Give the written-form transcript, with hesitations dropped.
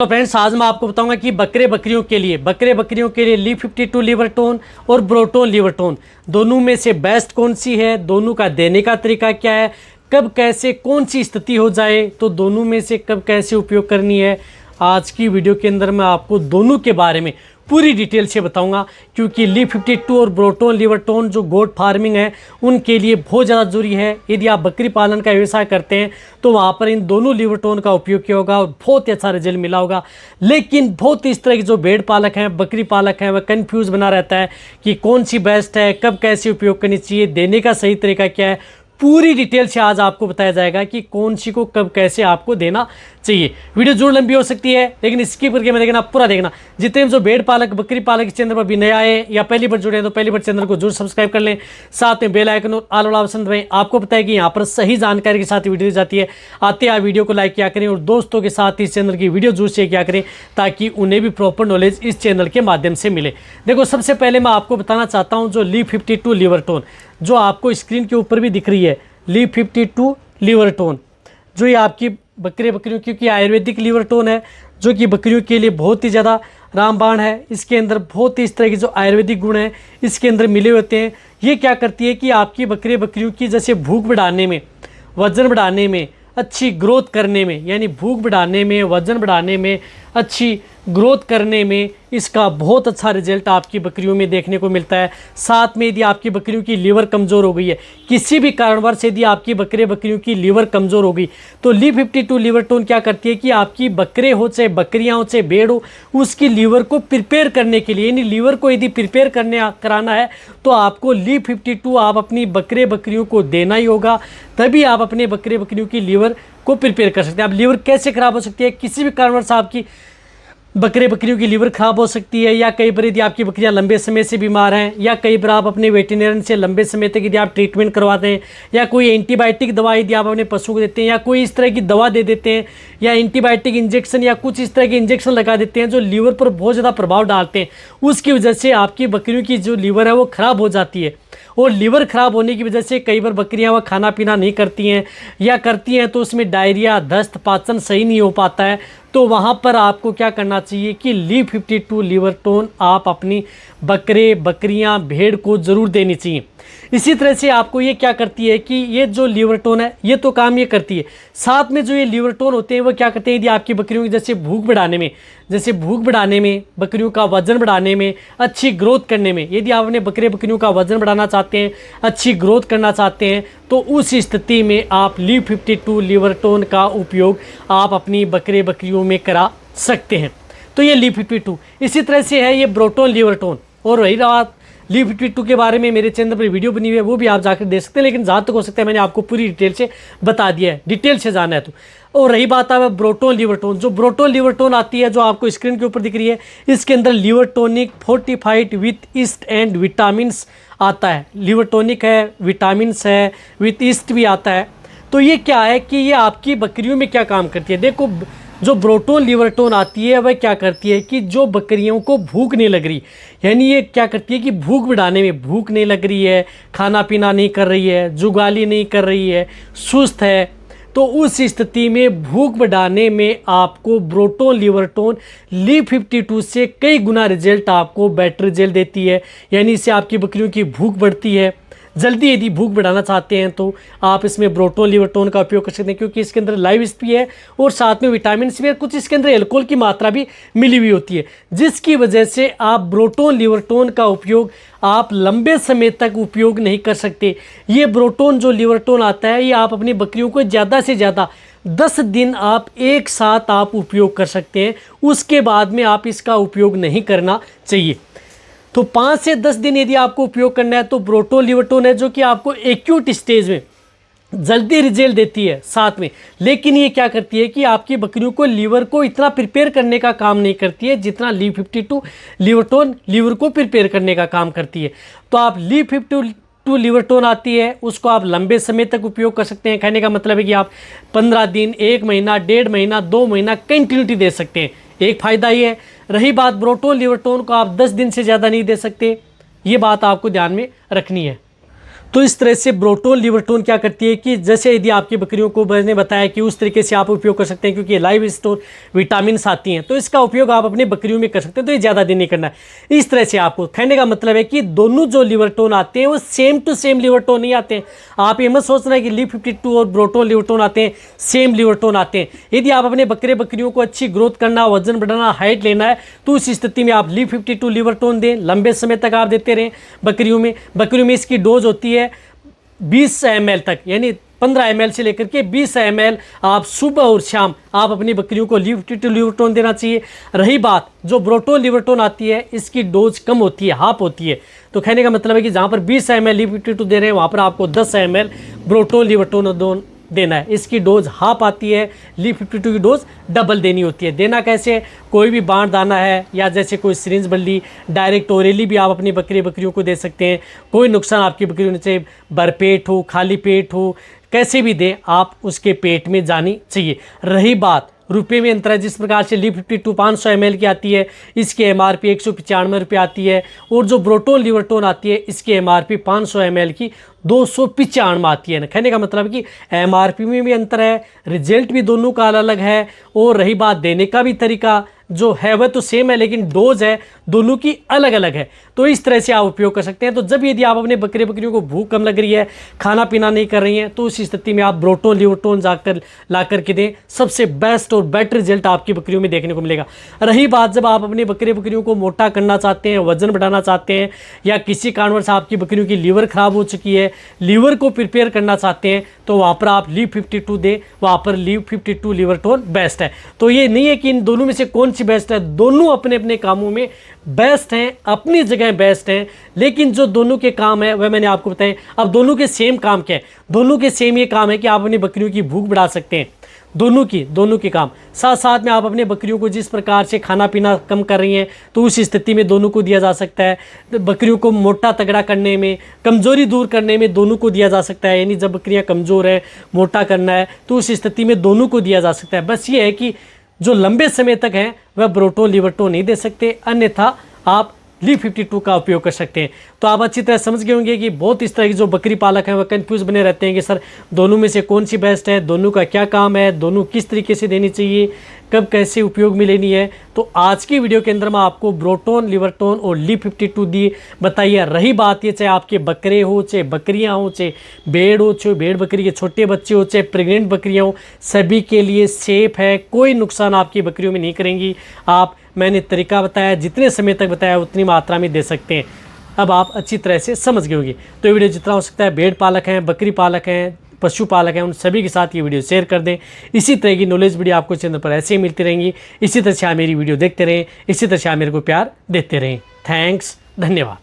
तो फ्रेंड्स आज मैं आपको बताऊंगा कि बकरे बकरियों के लिए ली52 लिवर टोन और ब्रोटोन लिवर टोन दोनों में से बेस्ट कौन सी है, दोनों का देने का तरीका क्या है, कब कैसे कौन सी स्थिति हो जाए तो दोनों में से कब कैसे उपयोग करनी है। आज की वीडियो के अंदर मैं आपको दोनों के बारे में पूरी डिटेल से बताऊंगा, क्योंकि ली52 और ब्रोटोन लिवर टोन जो गोट फार्मिंग है उनके लिए बहुत ज़्यादा ज़रूरी है। यदि आप बकरी पालन का व्यवसाय करते हैं तो वहाँ पर इन दोनों लिवर टोन का उपयोग किया होगा और बहुत ही अच्छा रिजल्ट मिला होगा। लेकिन बहुत इस तरह के जो भेड़ पालक हैं, बकरी पालक हैं, वह कन्फ्यूज़ बना रहता है कि कौन सी बेस्ट है, कब कैसे उपयोग करनी चाहिए, देने का सही तरीका क्या है। पूरी डिटेल से आज आपको बताया जाएगा कि कौन सी को कब कैसे आपको देना चाहिए। वीडियो जरूर लंबी हो सकती है लेकिन स्किप करके मैं देखना पूरा देखना। जितने भी जो भेड़ पालक बकरी पालक इस चैनल पर भी नया आए या पहली बार जुड़े हैं तो पहली बार चैनल को जरूर सब्सक्राइब कर लें, साथ में बेल आइकन और ऑल वाला ऑप्शन दबाएं। आपको पता है कि यहाँ पर सही जानकारी के साथ वीडियो दी जाती है। आते आप वीडियो को लाइक किया करें और दोस्तों के साथ इस चैनल की वीडियो जरूर शेयर किया करें ताकि उन्हें भी प्रॉपर नॉलेज इस चैनल के माध्यम से मिले। देखो, सबसे पहले मैं आपको बताना चाहता हूँ जो ली52 लिवर टोन जो आपको स्क्रीन के ऊपर भी दिख रही है, ली52 लिवर टोन जो ये आपकी बकरियों क्योंकि आयुर्वेदिक लिवर टोन है जो कि बकरियों के लिए बहुत ही ज़्यादा रामबाण है। इसके अंदर बहुत ही इस तरह के जो आयुर्वेदिक गुण हैं इसके अंदर मिले होते हैं। ये क्या करती है कि आपकी बकरियों की जैसे भूख बढ़ाने में, वज़न बढ़ाने में, अच्छी ग्रोथ करने में, यानी भूख बढ़ाने में, वज़न बढ़ाने में, अच्छी ग्रोथ करने में इसका बहुत अच्छा रिजल्ट आपकी बकरियों में देखने को मिलता है। साथ में यदि आपकी बकरियों की लीवर कमज़ोर हो गई है, किसी भी कारणवश यदि आपकी बकरियों की लीवर कमज़ोर हो गई तो ली52 लिवर टोन क्या करती है कि आपकी बकरे हो चाहे बकरियाँ हो चाहे भेड़ हो, उसकी लीवर को प्रिपेयर करने के लिए, यानी लीवर को यदि प्रिपेयर कराना है तो आपको ली52 आप अपनी बकरियों को देना ही होगा, तभी आप अपने बकरियों की लीवर को प्रिपेयर कर सकते हैं। अब लीवर कैसे ख़राब हो सकती है? किसी भी कारणवश आपकी बकरियों की लीवर ख़राब हो सकती है, या कई बार यदि आपकी बकरियां लंबे समय से बीमार हैं, या कई बार आप अपने वेटरनरी से लंबे समय तक यदि आप ट्रीटमेंट करवाते हैं, या कोई एंटीबायोटिक दवा यदि आप अपने पशु को देते हैं, या कोई इस तरह की दवा दे देते हैं, या एंटीबायोटिक इंजेक्शन या कुछ इस तरह के इंजेक्शन लगा देते हैं जो लीवर पर बहुत ज़्यादा प्रभाव डालते हैं, उसकी वजह से आपकी बकरियों की जो लीवर है वो ख़राब हो जाती है। और लीवर ख़राब होने की वजह से कई बार बकरियां वह खाना पीना नहीं करती हैं, या करती हैं तो उसमें डायरिया, दस्त, पाचन सही नहीं हो पाता है। तो वहाँ पर आपको क्या करना चाहिए कि ली52 लिवर टोन आप अपनी बकरियां, भेड़ को ज़रूर देनी चाहिए। इसी तरह से आपको ये क्या करती है कि ये जो लिवर टोन है ये तो काम ये करती है, साथ में जो ये लिवर टोन होते हैं वो क्या करते हैं, यदि आपकी बकरियों की जैसे भूख बढ़ाने में, बकरियों का वज़न बढ़ाने में, अच्छी ग्रोथ करने में, यदि आप अपने बकरियों का वज़न बढ़ाना चाहते हैं, अच्छी ग्रोथ करना चाहते हैं तो उस स्थिति में आप ली52 लिवर टोन का उपयोग आप अपनी बकरियों में करा सकते हैं। तो ये ली52। इसी तरह से है ये ब्रोटोन लिवर टोन। और रही बात ली52 के बारे में मेरे चैनल पर वीडियो बनी हुई है, वो भी आप जाकर देख सकते हैं, लेकिन जहाँ तक हो सकता है मैंने आपको पूरी डिटेल से बता दिया है, डिटेल से जाना है तो। और रही बात है ब्रोटोन लिवर टोन, जो ब्रोटोन लिवर टोन आती है जो आपको स्क्रीन के ऊपर दिख रही है, इसके अंदर liver tonic fortified with east and vitamins आता है। लिवर टॉनिक है, विटामिन्स है, विथ ईस्ट भी आता है। तो ये क्या है कि ये आपकी बकरियों में क्या काम करती है? देखो, जो ब्रोटोन लिवर टोन आती है वह क्या करती है कि जो बकरियों को भूख नहीं लग रही, यानी ये क्या करती है कि भूख बढ़ाने में, भूख नहीं लग रही है, खाना पीना नहीं कर रही है, जुगाली नहीं कर रही है, सुस्त है, तो उस स्थिति में भूख बढ़ाने में आपको ब्रोटोन लिवर टोन ली52 से कई गुना रिजल्ट आपको बेटर रिजल्ट देती है। यानी इससे आपकी बकरियों की भूख बढ़ती है। जल्दी यदि भूख बढ़ाना चाहते हैं तो आप इसमें ब्रोटोन लिवर टोन का उपयोग कर सकते हैं, क्योंकि इसके अंदर लाइव भी है और साथ में विटामिन भी है, कुछ इसके अंदर एल्कोहल की मात्रा भी मिली हुई होती है, जिसकी वजह से आप ब्रोटोन लिवर टोन का उपयोग आप लंबे समय तक उपयोग नहीं कर सकते। ये ब्रोटोन जो लिवर टोन आता है ये आप अपनी बकरियों को ज़्यादा से ज़्यादा 10 दिन आप एक साथ आप उपयोग कर सकते हैं, उसके बाद में आप इसका उपयोग नहीं करना चाहिए। तो 5 से 10 दिन यदि आपको उपयोग करना है तो ब्रोटोन लिवर टोन है जो कि आपको एक्यूट स्टेज में जल्दी रिजल्ट देती है साथ में। लेकिन ये क्या करती है कि आपकी बकरियों को लीवर को इतना प्रिपेयर करने का काम नहीं करती है जितना ली52 लिवर टोन लीवर को प्रिपेयर करने का काम करती है। तो आप ली52 लिवर टोन आती है उसको आप लंबे समय तक उपयोग कर सकते हैं। कहने का मतलब है कि आप 15 दिन, 1 महीना, 1.5 महीना, 2 महीना कंटिन्यूटी दे सकते हैं। एक फ़ायदा ये है। रही बात ब्रोटोन लिवर टोन को आप 10 दिन से ज़्यादा नहीं दे सकते, ये बात आपको ध्यान में रखनी है। तो इस तरह से ब्रोटोन लिवरटोन क्या करती है कि जैसे यदि आपकी बकरियों को मैंने बताया कि उस तरीके से आप उपयोग कर सकते हैं, क्योंकि ये लाइव स्टोर विटामिन आती हैं, तो इसका उपयोग आप अपने बकरियों में कर सकते हैं। तो ये ज़्यादा दिन नहीं करना है। इस तरह से आपको कहने का मतलब है कि दोनों जो लिवरटोन आते हैं वो सेम टू सेम लिवरटोन नहीं आते हैं। आप ये मत सोचना है कि LEAF52 और ब्रोटोन लिवरटोन आते हैं, सेम लिवरटोन आते हैं। यदि आप अपने बकरियों को अच्छी ग्रोथ करना, वजन बढ़ाना, हाइट लेना है, तो उस स्थिति में आप LEAF52 लिवरटोन दें, लंबे समय तक आप देते रहें बकरियों में इसकी डोज होती है 20 ml तक, यानी 15 ml से लेकर के 20 ml आप सुबह और शाम आप अपनी बकरियों को LEAF52 लिवरटोन देना चाहिए। रही बात जो ब्रोटोन लिवरटोन आती है, इसकी डोज कम होती है, हाफ होती है। तो कहने का मतलब है कि जहाँ पर 20 ml LEAF52 दे रहे हैं, वहाँ पर आपको 10 ml ब्रोटोन लिवरटोन देना है। इसकी डोज हाफ आती है, LEAF52 की डोज डबल देनी होती है। देना कैसे? कोई भी बाण दाना है या जैसे कोई सिरिंज बल्ली, डायरेक्ट ओरली भी आप अपनी बकरियों को दे सकते हैं। कोई नुकसान आपकी बकरियों ने, चाहे भरपेट हो, खाली पेट हो, कैसे भी दे, आप उसके पेट में जानी चाहिए। रही बात रुपये में अंतर है, जिस प्रकार से LEAF52 500 ml की आती है, इसकी MRP 195 रुपये आती है, और जो ब्रोटोन लिवरटोन आती है इसकी MRP 500 ml की 295 आती है। कहने का मतलब कि MRP में भी अंतर है, रिजल्ट भी दोनों का अलग अलग है, और रही बात देने का भी तरीका जो है वह तो सेम है, लेकिन डोज है दोनों की अलग अलग है। तो इस तरह से आप उपयोग कर सकते हैं। तो जब यदि आप अपने बकरियों को भूख कम लग रही है, खाना पीना नहीं कर रही हैं, तो उस स्थिति में आप ब्रोटोन लिवरटोन जाकर ला करके दें, सबसे बेस्ट और बेटर रिजल्ट आपकी बकरियों में देखने को मिलेगा। रही बात जब आप अपने बकरियों को मोटा करना चाहते हैं, वजन बढ़ाना चाहते हैं, या किसी कारणवश आपकी बकरियों की लीवर खराब हो चुकी है, लीवर को प्रिपेयर करना चाहते हैं, तो वहाँ पर आप LEAF52 दें, वहाँ पर LEAF52 लिवरटोन बेस्ट है। तो ये नहीं है कि इन दोनों में से कौन सी बेस्ट है, दोनों अपने अपने कामों में बेस्ट हैं, अपनी जगह बेस्ट हैं, लेकिन जो दोनों के काम है वह मैंने आपको बताया। अब दोनों के सेम काम क्या है? दोनों के सेम ये काम है कि आप अपनी बकरियों की भूख बढ़ा सकते हैं। दोनों के काम साथ साथ में आप अपने बकरियों को जिस प्रकार से खाना पीना कम कर रही हैं, तो उस स्थिति में दोनों को दिया जा सकता है। बकरियों को मोटा तगड़ा करने में, कमज़ोरी दूर करने में दोनों को दिया जा सकता है। यानी जब बकरियां कमज़ोर है, मोटा करना है, तो उस स्थिति में दोनों को दिया जा सकता है। बस ये है कि जो लंबे समय तक हैं वह ब्रोटोन लिवरटोन नहीं दे सकते, अन्यथा आप LEAF52 का उपयोग कर सकते हैं। तो आप अच्छी तरह समझ गए होंगे कि बहुत इस तरह की जो बकरी पालक हैं वह कंफ्यूज बने रहते हैं कि सर दोनों में से कौन सी बेस्ट है, दोनों का क्या काम है, दोनों किस तरीके से देनी चाहिए, कब कैसे उपयोग में लेनी है। तो आज की वीडियो के अंदर मैं आपको ब्रोटोन लिवरटोन और LEAF52 दी बताइए। रही बात ये, चाहे आपके बकरे हो, चाहे बकरियां हो, चाहे भेड़ हो, चाहे भेड़ बकरी के छोटे बच्चे हो, चाहे प्रेग्नेंट बकरियां हो, सभी के लिए सेफ है, कोई नुकसान आपकी बकरियों में नहीं करेंगी। आप मैंने तरीका बताया, जितने समय तक बताया उतनी मात्रा में दे सकते हैं। अब आप अच्छी तरह से समझ गए होंगे। तो ये वीडियो जितना हो सकता है भेड़ पालक हैं, बकरी पालक हैं, पशुपालक हैं, उन सभी के साथ ये वीडियो शेयर कर दें। इसी तरह की नॉलेज वीडियो आपको चैनल पर ऐसे ही मिलती रहेंगी। इसी तरह से आप मेरी वीडियो देखते रहें, इसी तरह से आप मेरे को प्यार देते रहें। थैंक्स, धन्यवाद।